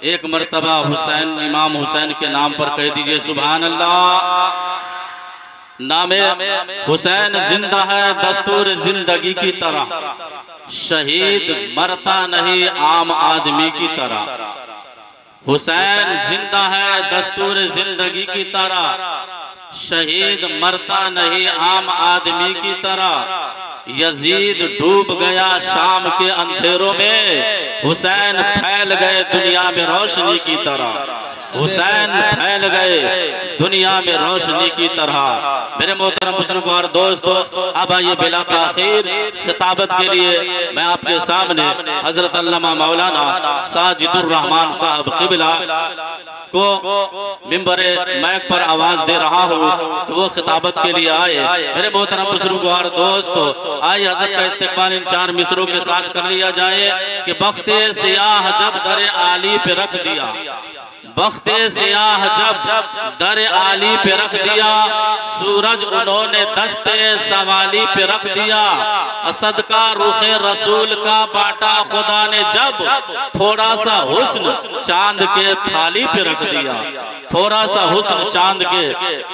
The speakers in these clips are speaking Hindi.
एक मर्तबा हुसैन, इमाम हुसैन के नाम पर कह दीजिए सुभान अल्लाह। नामे हुसैन जिंदा है दस्तूर जिंदगी की तरह, शहीद मरता नहीं आम आदमी की तरह। हुसैन जिंदा है दस्तूर जिंदगी की तरह, शहीद मरता नहीं आम आदमी की तरह। यजीद डूब गया शाम के अंधेरों में, हुसैन फैल गए दुनिया में रोशनी की तरह। हुसैन फैल गए दुनिया में रोशनी की तरह। मेरे मोहतरम बुजुर्गों दोस्तों, अब आइए बिला ताखीर खिताबत के लिए मैं आपके सामने हजरत अल्लामा मौलाना साजिदुर रहमान साहब क़िबला को मिंबरे मैक पर आवाज दे रहा हूँ कि वो खिताबत के लिए आए। मेरे मोहतरम बुजुर्गों और दोस्तों, आइए हजरत का इस्तेमाल इन 4 मिसरों के साथ कर लिया जाए कि बख्ते सियाह जब दर आली पे रख दिया, बख्ते सियाह जब दर आली पे रख दिया, सूरज उन्होंने दस्ते सवाली पे रख दिया। असद का रुखे रसूल का बाटा खुदा ने जब, थोड़ा सा हुस्न चांद के थाली पे रख दिया, थोड़ा सा हुस्न चांद के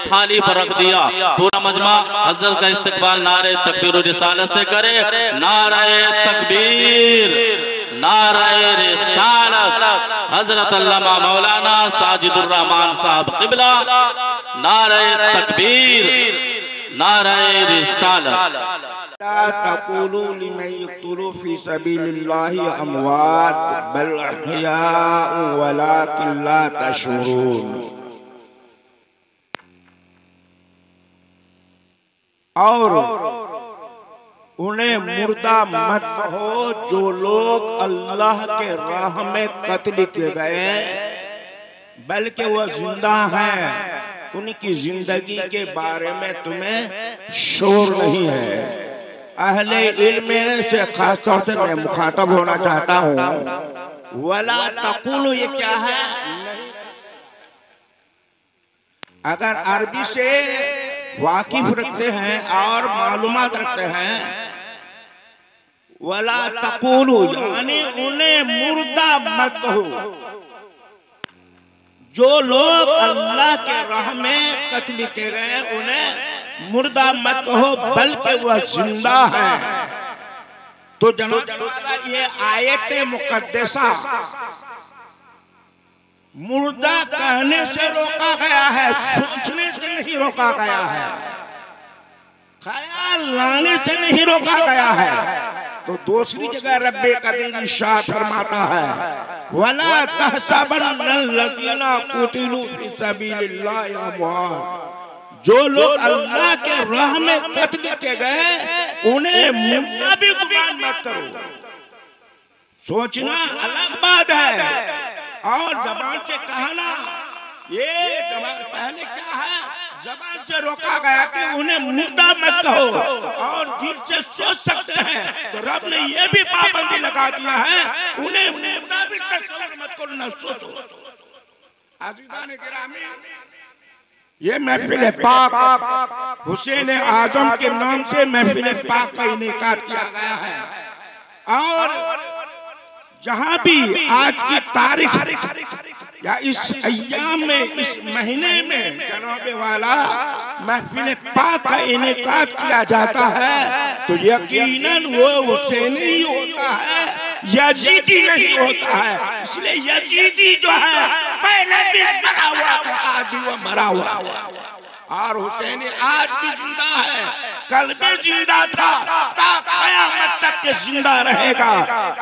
थाली पर रख दिया। पूरा मजमा हजरत का इस्तकबाल नारे तकबीर रिसालत से करे। नारे तकबीर, नारे रिसालत, हजरत अल्लामा मौलाना साजिदुर रहमान साहब क़िबला। नारे तकबीर, नारे रिसालत। ला तक़ूलू लिमन यक़्तुलू फ़ी सबीलिल्लाहि अमवात बल अहयाउ वलाकिन ला तशऊरून। और उन्हें मुर्दा मत कहो जो लोग अल्लाह के राह में कत्ल किए गए, बल्कि वह जिंदा हैं। उनकी जिंदगी के बारे में तुम्हें शोर नहीं है। अहले इल्म से खास तौर से मैं मुखातब होना चाहता हूँ। वला तक़ूलू ये क्या है? अगर अरबी से वाकिफ रखते हैं और मालूमात रखते हैं, वला तक़ूलू यानी उन्हें मुर्दा मत कहो। जो लोग अल्लाह के राह में कत्ल किए गए उन्हें मुर्दा मत कहो, बल्कि वह जिंदा है। तो जनाब ये आयत मुक़द्दसा मुर्दा कहने से रोका गया है, सोचने से नहीं रोका गया है, ख्याल लाने से नहीं रोका गया है। तो दूसरी जगह रब्बे कदीर इरशाद फरमाता है, वला तहसबन्नल्लज़ीना कुतिलू फी सबीलिल्लाहि अमवात। जो लोग अल्लाह के राह में कत्ल किए गए उन्हें मुर्दा भी गुमान मत करो। सोचना अलग बात है और जबान से कहना, ये पहले क्या है, जबान से रोका गया कि उन्हें मुर्दा मत कहो और दिल से सोच सकते हैं, तो रब ने ये भी पाबंदी लगा दिया है उन्हें मुर्दा भी तस्वीर मत करो, न सोचो। अज़ीज़ान गिरामी, ये महफिल पाक हुसैन आजम के नाम से महफिल पाक का इनेकाद किया गया है। और जहाँ भी आज की तारीख या इस अय्याम में, इस महीने में जनाबे वाला महफिल पाक का इनेकाद किया जाता है, तो यकीनन वो हुसैनी ही होता है, यजीदी नहीं होता है। इसलिए यजीदी जो है पहले भी मरा हुआ था, आज भी वो मरा हुआ, और हुसैनी आज भी जिंदा है, कल भी जिंदा था, ता क़यामत तक के जिंदा रहेगा।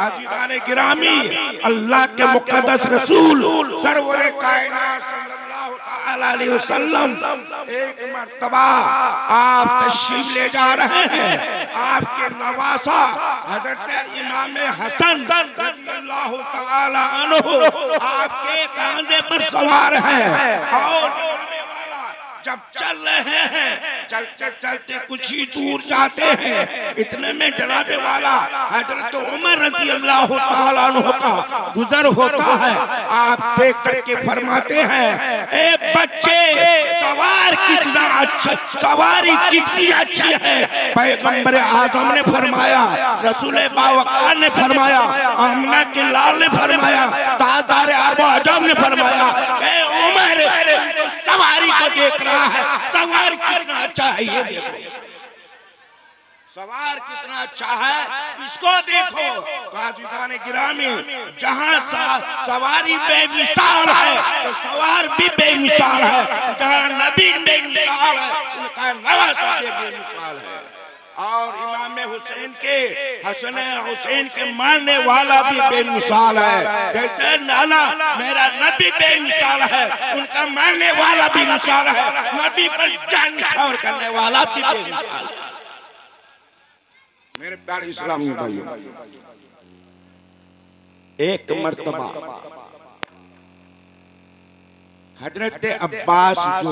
अज़ीज़ान गिरामी, अल्लाह के मुक़द्दस रसूल सरवरे कायनात सल्लल्लाहु तआला अलैहि वसल्लम एक मर्तबा आप तशरीफ ले जा रहे हैं। आपके नवासा हज़रत इमाम हसन रज़ियल्लाहु तआला अन्हु आपके कंधे पर सवार हैं और जब चल रहे हैं, चलते चलते कुछ ही दूर जाते हैं, इतने में जनाबे वाला हजरत उमर रज़ियल्लाहु तआला अन्हु का गुजर होता है। आप देख करके फरमाते हैं, ए बच्चे, सवार कितना अच्छा, सवारी कितनी अच्छी है। पैगंबर आजम ने फरमाया, रसूल बावकार ने फरमाया, आमना के लाल ने फरमाया, ताजदार अबू अजब ने फरमाया ए उमर सवारी को देख रहा है, सवार कितना अच्छा है, ये देखो सवार कितना अच्छा है, इसको देखो। काज़िदाने गिरामी, जहाँ सवारी बेमिसाल है तो सवार भी बेमिसाल है, जहाँ नबी बेमिसाल है उनका नवासा बेमिसाल है। और इमाम हुसैन के, हसन हुसैन के मानने वाला भी बेमिसाल है। जैसे नाना मेरा नबी बेमिसाल है, उनका मानने वाला भी मिसाल है, नबी पर जान निछावर करने वाला भी बेमिसाल है। मेरे प्यारे इस्लामी भाइयों, एक मर्तबा हजरत अब्बास जो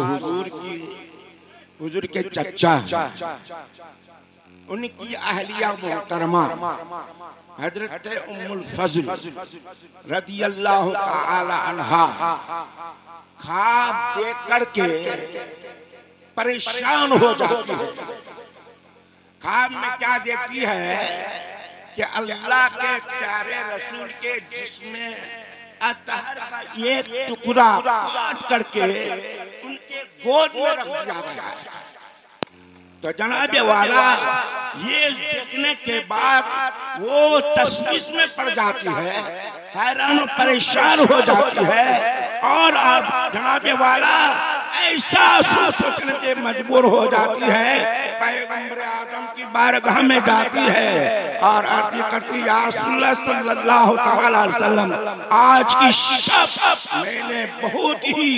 हुजूर के चचा हैं, उनकी अहलिया मोहतरमा हजरत उम्मुल फज़ल रदियल्लाहु ताला अन्हा ख्वाब देख करके परेशान हो जाती है। ख्वाब में क्या देखती है कि अल्लाह के प्यारे रसूल के जिस्म अतहर का एक टुकड़ा काट करके उनके गोद में रख दिया गया है। तो जनाबे वाला ये देखने के बाद वो तशवीश में पड़ जाती है, हैरान परेशान हो जाती है, और अब जनाबे वाला ऐसा सोचने पे मजबूर हो जाती है, पैगंबर आजम की बारगाह में जाती है और अर्ज़ करती या रसूलल्लाह सल्लल्लाहु अलैहि वसल्लम, आज की शब मैंने बहुत ही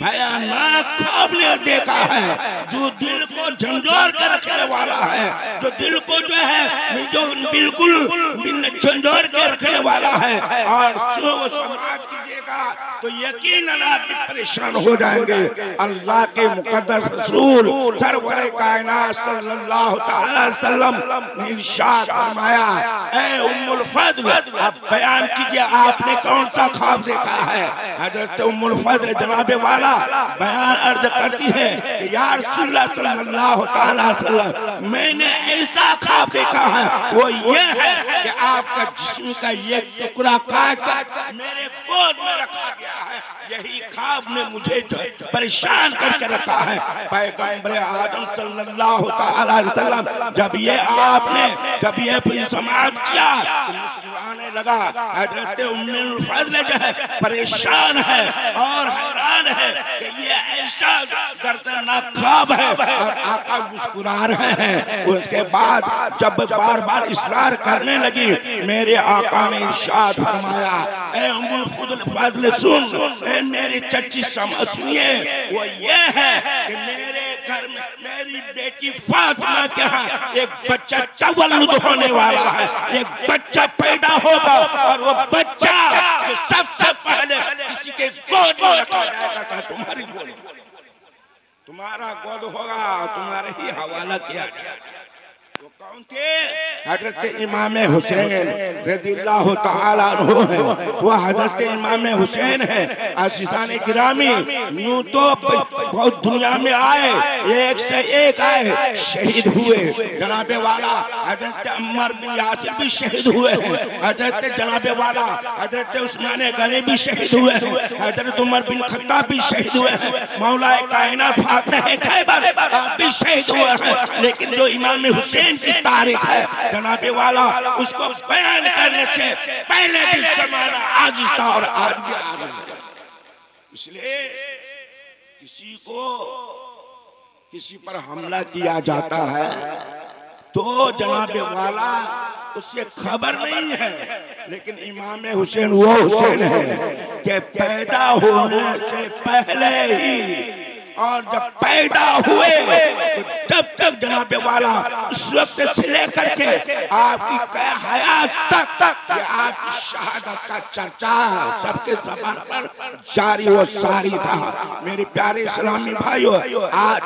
भयानक ख्वाब देखा है, जो दिल को झंझोर कर रखने वाला है, जो दिल को जो है जो बिल्कुल झंझोर के रखने वाला है, और जो समाज कीजिएगा तो यकीनन आप भी परेशान हो जाएंगे। अल्लाह के मुकद्दस रसूल सरवरे कायनात सल्लल्लाहु अलैहि वसल्लम ने इरशाद फरमाया, ए उम्मुल फज़ल आप बयान कीजिए आपने कौन सा ख्वाब देखा है। हजरत उम्मुल फज़ल जनाबे वाला बयान अर्ज करती है कि या रसूलल्लाह सल्लल्लाहु अलैहि वसल्लम, मैंने ऐसा ख्वाब देखा है, वो ये है कि आपका जिस्म का ये टुकड़ा काट कर मेरे गोद में रखा गया है। यही ख्वाब ने मुझे परेशान करके रखा है। पैगंबर आजम सल्लल्लाहु अलैहि वसल्लम जब ये समाज किया तो मुस्कुराने लगा। हजरत उम्मुल फज़ल जो है परेशान है और हैरान है कि ये ऐसा दर्दनाक ख्वाब है, और आका मुस्कुरा रहे हैं। उसके बाद जब बार बार इसरार करने लगी, मेरे आका ने इरशाद फरमाया, ए उम्मुल फज़ल सुन, ए मेरी चच्ची सुनिए, वो ये है कि मेरे घर में मेरी बेटी फातिमा के यहाँ एक बच्चा तवल्लुद होने वाला है, एक बच्चा पैदा होगा, और वो बच्चा जो सबसे पहले किसी के गोद में रखा जाएगा, तुम्हारी गोद, तुम्हारा गोद होगा, तुम्हारे ही हवाला किया जाएगा। वो कौन थे? हजरत इमाम हुसैन रज़ियल्लाहु ताला अन्हु है। वो हजरत इमाम हुसैन है। अज़ीज़ाने गिरामी, यूं तो बहुत दुनिया में आए, एक से एक आए, शहीद हुए। जनाबे वाला हजरत अम्मार बिन यासिर भी शहीद हुए हैं, हजरत जनाबे वाला हजरत उस्मान गनी भी शहीद हुए हैं, हजरत उमर बिन खत्ताब भी शहीद हुए हैं, मौलाए कायनात फातिह खैबर आप भी शहीद हुए हैं। लेकिन जो इमाम हुसैन की तारीख है जनाबे वाला, उसको बयान करने से पहले भी जमाना आजिज़ था और आज भी आजिज़ है। इसलिए किसी पर हमला किया जाता है तो जनाबे वाला उससे खबर नहीं है, लेकिन इमाम हुसैन वो हुसैन है कि पैदा होने से पहले ही, और जब पैदा हुए तो तब तक जनाबे वाला उस वक्त से लेकर के आपकी हयात तक ये आपकी शहादत का चर्चा सबके ज़बान पर जारी व सारी था। मेरे प्यारे इस्लामी भाइयों, आज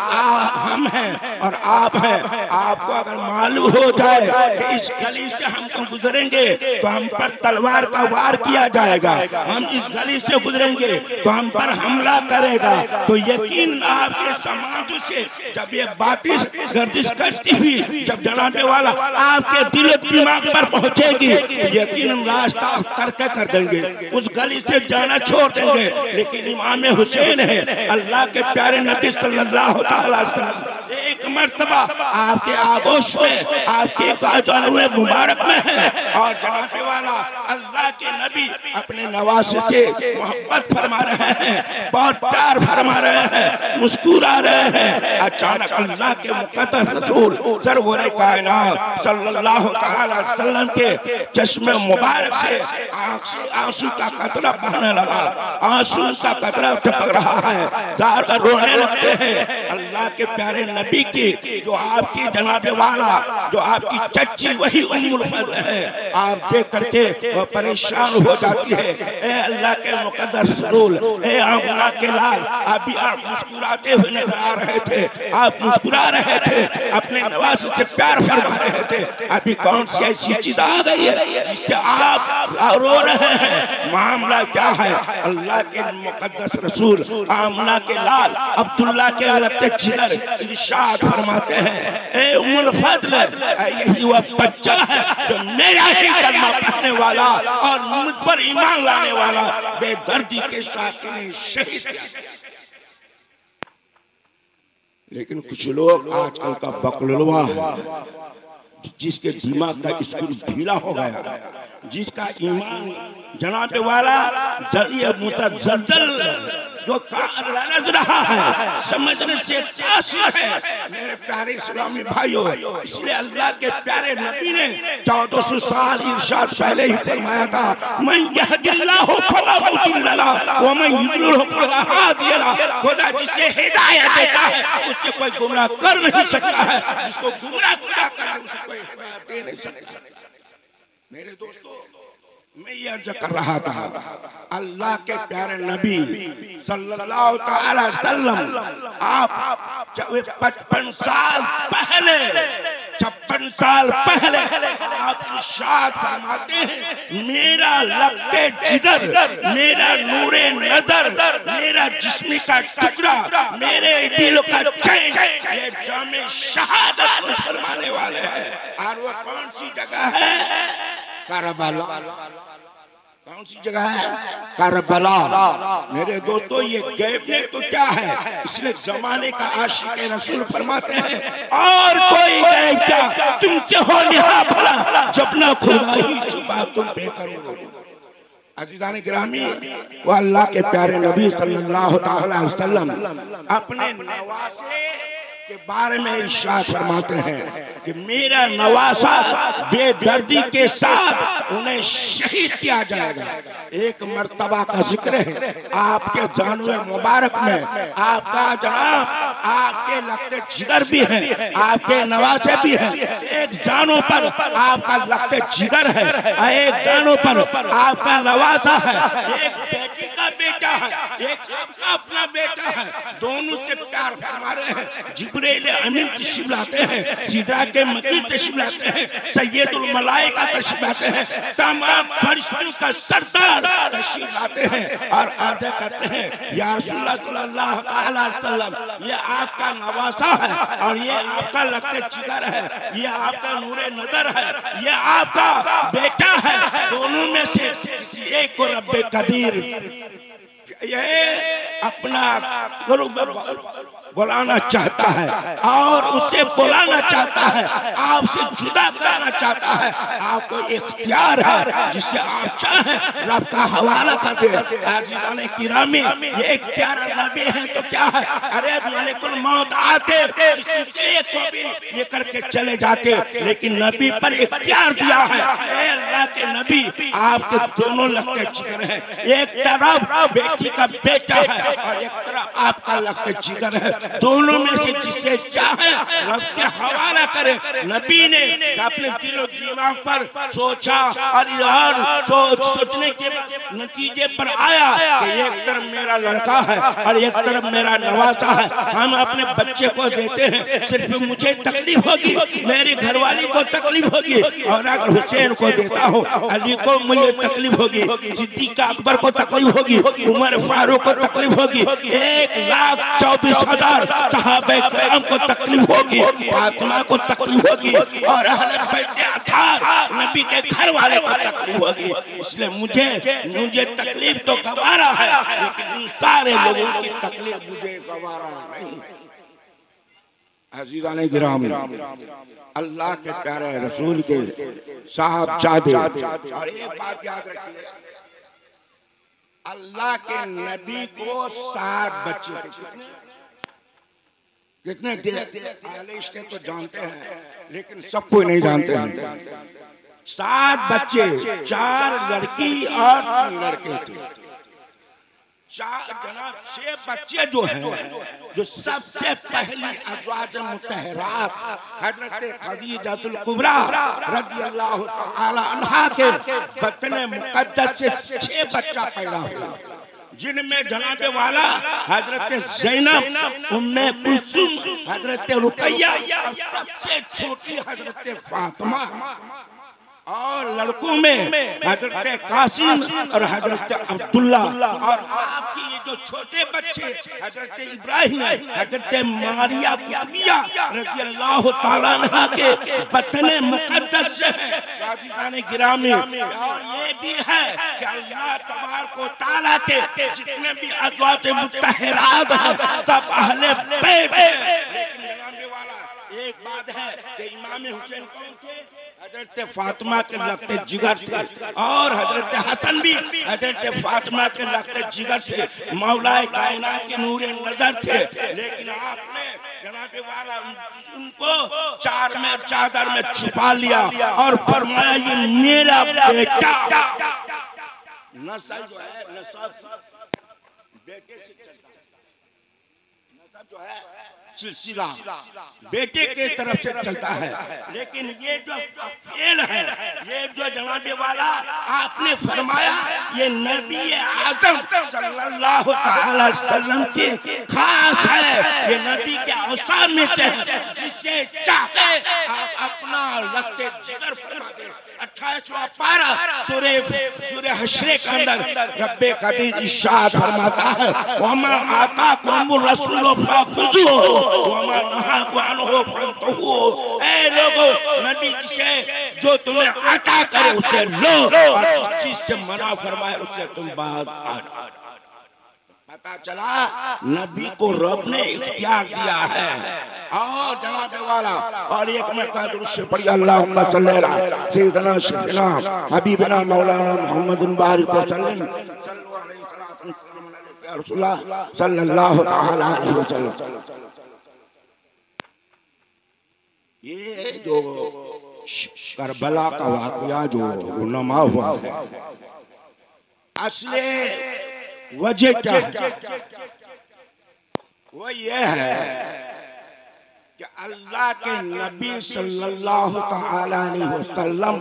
हम हैं और आप हैं, आपको अगर मालूम हो जाए कि इस गली से हम गुजरेंगे तो हम पर तलवार का वार किया जाएगा, हम इस गली से गुजरेंगे तो हम पर हमला करेगा, तो यकीन आपके समाज से जब ये बातें गर्दिश करती हुई जब जनाबे वाला आपके दिल दिमाग पर पहुंचेगी, यकीनन रास्ता तर्क कर देंगे, उस गली से जाना छोड़ देंगे। लेकिन इमाम हुसैन है, अल्लाह के प्यारे नबी सल्लल्लाहु अलैहि वसल्लम एक मर्तबा आपके आगोश में, आपके काजल मुबारक में है, और जनाबे वाला अल्लाह के नबी अपने नवासे से मोहब्बत फरमा रहे हैं, बहुत प्यार फरमा रहे हैं, मुस्कुरा रहे हैं। अचानक अल्लाह के मुक़द्दस रसूल सरवर कायनात सल्लल्लाहु अलैहि वसल्लम के चश्मे मुबारक से आंख से आंसू का कतरा बहने लगा, आंसू का कतरा टपक रहा है, दार रोने लगते हैं। अल्लाह के प्यारे नबी की जो आपकी जनाबे वाला जो आपकी चच्ची वही उम्मुल फज़ल है, आप देख करके वह परेशान हो जाती है। ए अल्लाह के मुक़द्दस रसूल, ए आमना के लाल, अभी आप मुस्कुराते हुए नजर आ रहे थे, आप मुस्कुरा रहे थे, अपने नवासे से प्यार फरमा रहे थे। अभी कौन सी ऐसी चीज आ गई है जिससे आप रो रहे हैं? मामला क्या है? अल्लाह के मुक़द्दस रसूल आमना के लाल अब्दुल्ला के लगते जिगर इरशाद फरमाते हैं, ए उम्मुल फज़ल, यही वह बच्चा है जो मेरा ही कलमा पढ़ने वाला और मुझ पर ईमान लाने वाला बेदर्दी के साथ इन्हें शहीद किया। लेकिन कुछ लोग आजकल का बकलवा है, जिसके दिमाग का स्कूल ढीला हो गया, जिसका ईमान जनाबे वाला मुतज़ल्ज़ल जो लरज़ रहा है, समझने से कासिर है। मेरे प्यारे इस्लामी भाइयों, इसलिए अल्लाह के प्यारे नबी ने 1400 साल इरशाद पहले ही फरमाया था, मैं यहदिल्लाहु फला मुदिल्ल लहु व मन युद्लिलहु फला हादिय लहु। खुदा जिसे हिदायत देता है उससे कोई गुमराह कर नहीं सकता है, जिसको गुमराह खुदा कर दे उसे कोई हिदायत दे नहीं सकता। मेरे दोस्तों, मैं ये अर्ज कर रहा था, अल्लाह के प्यारे नबी सल्लल्लाहु अलैहि वसल्लम आप 55 साल पहले 56 साल पहले आप इरशाद फरमाते हैं, मेरा लगते जिगर, मेरा नूरे नजर, मेरा जिस्म का टुकड़ा, मेरे दिल का चैन, ये जामे शहादत फरमाने वाले हैं। और वो कौन सी जगह है? करबला। कौन सी जगह है? करबला। मेरे दोस्तों, ये गैब ने तो क्या है, इसलिए जमाने का आशिक रसूल फरमाते हैं, और कोई गैब क्या तुमसे हो निहा भला, जब ना खुदा ही छुपा तुम बेकरो। अज़ीज़ान गिरामी, वो अल्लाह के प्यारे नबी सल्लल्लाहु अलैहि वसल्लम अपने नवासे के बारे में इरशाद फरमाते हैं कि मेरा नवासा बेदर्दी के साथ उन्हें शहीद किया जाएगा। एक मर्तबा का जिक्र है आपके जानवे मुबारक में, आपका जनाब, आपके लगते जिगर भी है, आपके नवासे भी है। एक जानों पर आपका लगते जिगर है, एक जानों पर आपका नवासा है, एक बेटी का बेटा है, एक आपका अपना बेटा है, दोनों से प्यार फरमा रहे हैं। जिब्रील अमीन तशरीफ लाते हैं, सिदरा के मकी तशरीफ लाते हैं, सैयदुल मलाइका तशरीफ लाते हैं, तमाम फरिश्तों का सरदार तशरीफ लाते हैं और आदे करते हैं, या रसूलुल्लाह सल्लल्लाहु अलैहि वसल्लम, ये आपका नवासा है और ये आपका लगते जिगर है, ये आपका नूरे नजर है, ये आपका बेटा है। दोनों में से किसी एक को रब्बे कदीर ये अपना बुलाना चाहता है और उसे बुलाना चाहता है, आपसे जुदा करना चाहता है। आपको इख्तियार है, जिससे आप चाहें रब का हवाला कर दे। अज़ीज़ान किरामी, ये इख्तियार नबी है तो क्या है? अरे मलिकुल मौत आते किसी एक को भी ये करके चले जाते, लेकिन नबी पर इख्तियार दिया है। अल्लाह के नबी आपके दोनों लगते जिगर है, एक तरफ बेटी का बेटा है और एक तरफ आपका लगते जिगर है। दोनों में से जिसे चाहे रब के हवाला करे। नबी ने अपने दिलो दिमाग पर सोचा और सोचने के बाद नतीजे पर आया कि एक तरफ मेरा लड़का है और एक तरफ मेरा नवासा है। हम अपने बच्चे को देते हैं, सिर्फ मुझे तकलीफ होगी, मेरी घरवाली को तकलीफ होगी, और अगर हुसैन को देता हो, अली को मुझे तकलीफ होगी, सिद्दीक अकबर को तकलीफ होगी, उमर फारूक को तकलीफ होगी, 1,24,000 रिश्तेदार सहाबे किराम को तकलीफ होगी, फातिमा को तकलीफ होगी और अहले बैत अतार नबी के घर वाले को तकलीफ होगी। इसलिए मुझे तकलीफ तो गवारा है, लेकिन इन सारे लोगों की तकलीफ मुझे गवारा नहीं। अज़ीज़ाने गिरामी, अल्लाह के प्यारे रसूल के साहबजादे, और एक बात याद रखिए, अल्लाह के नबी को 7 बच्चे थे। कितने थे? आलिश के तो जानते हैं, लेकिन सब कोई नहीं जानते हैं। 7 बच्चे, 4 लड़की और 3 लड़के थे। 6 बच्चे जो हैं, जो सबसे पहली अज़वाज मुतहरात हजरत खदीजतुल कुबरा रज़ियल्लाहु तआला अन्हा के बतन मुक़द्दस से 6 बच्चा पैदा हुआ, जिनमें जनाबे वाला हजरत ज़ैनब, उम्मे कुलसूम, हजरत रुक़ैया और सबसे छोटी हजरत फातिमा, और लड़कों में हजरत कासिम और हजरत अब्दुल्ला, और आपकी ये जो छोटे बच्चे हजरत इब्राहिम, हजरत मारिया कुतबिया रज़ियल्लाहु ताला अन्हा के बतन मुक़द्दस से है। अज़ीज़ाने गिरामी, और ये भी है कि अल्लाह तबारक व तआला के जितने भी अज़वाज मुतहरात हैं सब अहले बैत हैं। लेकिन जनाबे वाला एक बात है कि इमाम हुसैन कौन थे? हजरत फातिमा के लगते जिगर थे, और हजरत हसन भी हजरत फातिमा के लगते जिगर थे, मौलाए कायनात के नूरे नजर थे। लेकिन आपने जनाबे वाला उनको चादर में छुपा लिया और फरमाया ये मेरा बेटा। नस्ल जो है, नस्ल बेटे से चलता है, नस्ल जो है सिलसिला बेटे के तरफ से चलता है। लेकिन ये जो फेल है, ये जो जनाबे वाला आपने फरमाया, ये नबी आज़म सल्लल्लाहु अलैहि वसल्लम की खास है, ये नबी के औसाफ में से है। जिससे चाहे आप अपना लगते जिगर फरमा दे। 28वां पारा सूरह हश्र के अंदर रब्बे कदीर इरशाद फरमाता है, वमा आताकुमुर रसूलु फखुज़ूहु वमा नहाकुम अन्हु फंतहू। ऐ लोगों, नबी जिसे जो तुम्हें अता करे उसे लो, और जिस चीज से मना फरमाए उससे तुम बात हटो। पता चला नबी को रब ने इख्तियार दिया है। और जनाबे वाला, और एक मरतबा दुरूद पढ़िए, अल्लाहुम्मा सल्ली अला सय्यिदिना शफीना हबीबना मौलाना मुहम्मदिन बारिक वसल्लम सल्लल्लाहु अलैहि रसूलुल्लाह सल्लल्लाहु तआला अलैहि वसल्लम। ये जो करबला का वाक़या जो रुनमा हुआ है, असले वजह क्या है? वो ये है कि अल्लाह के नबी सल्लल्लाहु तआला अलैहि वसल्लम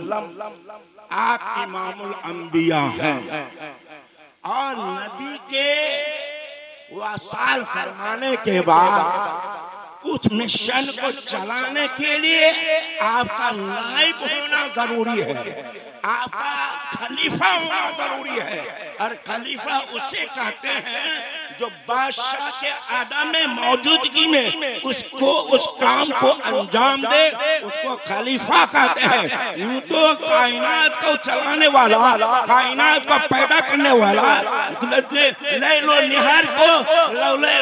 आप इमामुल अंबिया हैं, और नबी के वसाल फरमाने के बाद उस मिशन को चलाने के लिए आपका नाइब होना जरूरी है, आपका खलीफा होना जरूरी है। और खलीफा उसे कहते हैं जो बादशाह के आदम में मौजूदगी में उसको उस काम को अंजाम दे, उसको खलीफा कहते हैं। यूं तो कायनात को चलाने वाला, कायनात को पैदा करने वाला, लैलो निहार को,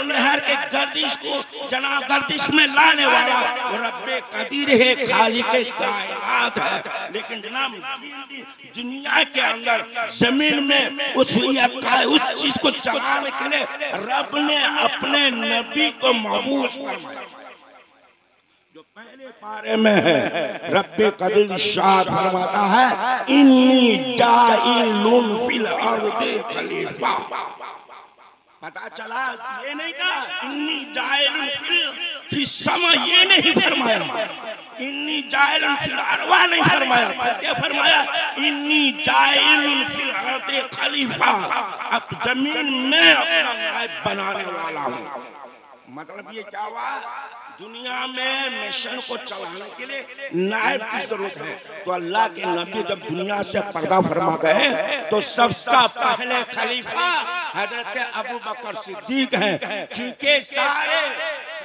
निहार के गर्दिश को जना गर्दिश में लाने वाला रब्बे कदीर है, खालिक कायनात है। लेकिन जनाब दुनिया के अंदर जमीन में उस चीज को चलाने के लिए रब ने अपने नबी को मबूस फरमाया। जो पहले पारे में है, रब्बे कदीर इरशाद फरमाता है, इन्नी जाइलुन फिल अर्दि खलीफा। पता चला ये नहीं कहा इन्नी जाइलुन फिल समा, ये नहीं फरमाया, इन्नी जाइलुन फिल अरवा नहीं फरमाया, बल्कि फरमाया इन्नी जाइलुन फिल अर्दि खलीफा। अब जमीन में अपना नायब बनाने वाला हूँ। मतलब ये क्या हुआ? दुनिया में मिशन को चलाने के लिए नायब की जरूरत है। तो अल्लाह के नबी जब दुनिया से पर्दा फरमा गए तो सबसे पहले खलीफा हजरत अबू बकर सिद्दीक हैं, जिनके सारे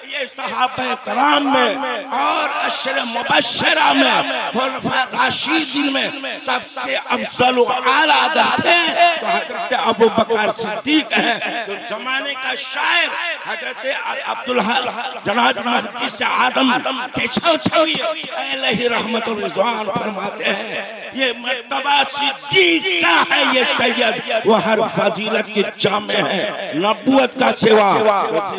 ये सहाबा कराम में और अशर मुबश्शरा में खुलफा राशिदीन में सबसे अफजल व आला अगर थे तो हजरत अबू बकर सिद्दीक है। तो जमाने का शायर हजरत अब्दुल जनाब मुहद्दिस आदम के छवि अलैहि रहमतुर रिज़वान फरमाते हैं ये मर्तबा सिद्दीक का है, ये सैयद वो हर फजीलत की जामे है नबूवत का सेवा।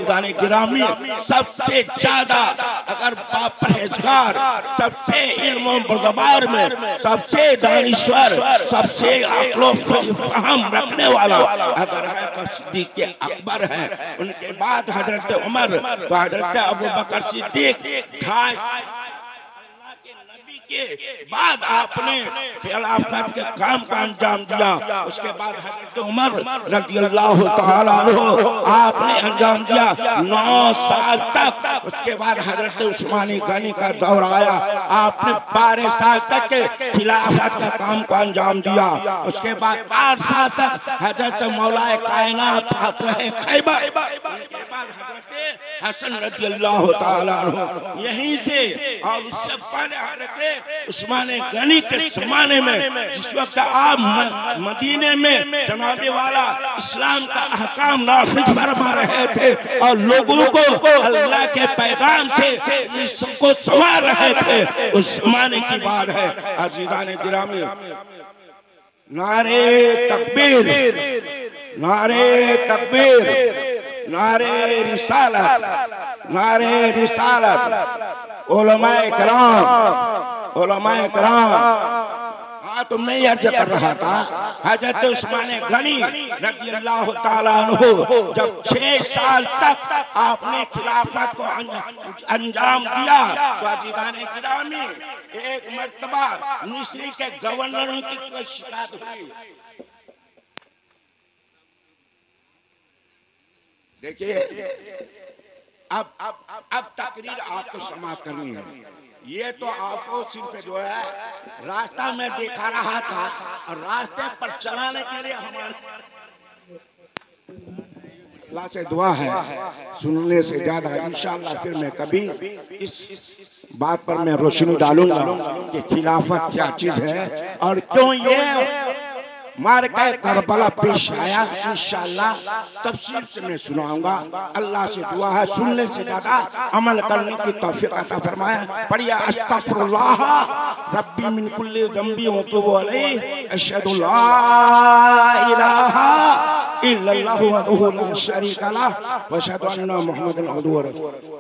दाने गिरामी सबसे ज्यादा अगर परहेजगार, सबसे इल्म बरदबार में सबसे दानिश्वर, सबसे अक्लो फहम रखने वाला अगर है तो सिद्दीक के अकबर है। उनके बाद हजरत उमर, तो हजरत अबू बकर सिद्दीक के बाद आपने खिलाफत के काम का अंजाम दिया। उसके बाद हजरत उमर रज़ियल्लाहु ताला अन्हु आपने अंजाम दिया 9 साल तक। उसके बाद हजरत उस्मानी गनी का दौर आया, आपने 12 साल तक के खिलाफत का काम का अंजाम दिया। उसके बाद 8 साल तक हजरत मौलाए कायनात फातह खैबर, उसके बाद हजरत हसन रज़ियल्लाहु ताला अन्हु यहीं से, और उससे पहले हजरत उस्मान गनी के जमाने में जिस वक्त आप मदीने में जनाबे वाला इस्लाम का अहकाम नाफिज फरमा रहे थे और लोगों को अल्लाह के पैगाम से इसको संवार रहे थे, उस जमाने की बात है। अजीज़ान गिरामी नारे तकबीर, नारे तकबीर, नारे रिसालत, नारे रिसालत। उलमाए कराम, उलमाए कराम, हाँ तो मैं अर्ज कर रहा था हजरत उस्मान गनी रज़ियल्लाहु ताला अन्हु जब 6 साल तक आपने खिलाफत को अंजाम दिया तो अजीज़ान गिरामी एक मर्तबा मिस्र के गवर्नरों की कोई शिकायत हुई। देखिए अब तकरीर आपको समाप्त करनी है। ये तो आपको सिर्फ जो है रास्ता में दिखा रहा था और रास्ते पर चलाने के लिए हमारे अल्लाह से दुआ है सुनने से ज्यादा इंशाअल्लाह फिर मैं कभी इस बात पर मैं रोशनी डालूंगा कि खिलाफत क्या चीज है और क्यों ये मारका करबला पेश आया। इंशाअल्लाह तफसील से मैं सुनाऊंगा। अल्लाह से दुआ है सुनने से ज्यादा अमल करने की तौफीक अता फरमाए। पढ़िए अस्तगफिरुल्लाह रब्बी मिन कुल्ली ज़ंबी व तूबु अलैहि अशहदु ला इलाहा इल्लल्लाहु वहदहु ला शरीका लह व अशहदु अन्ना मुहम्मदन अब्दुहु व रसूलुहु।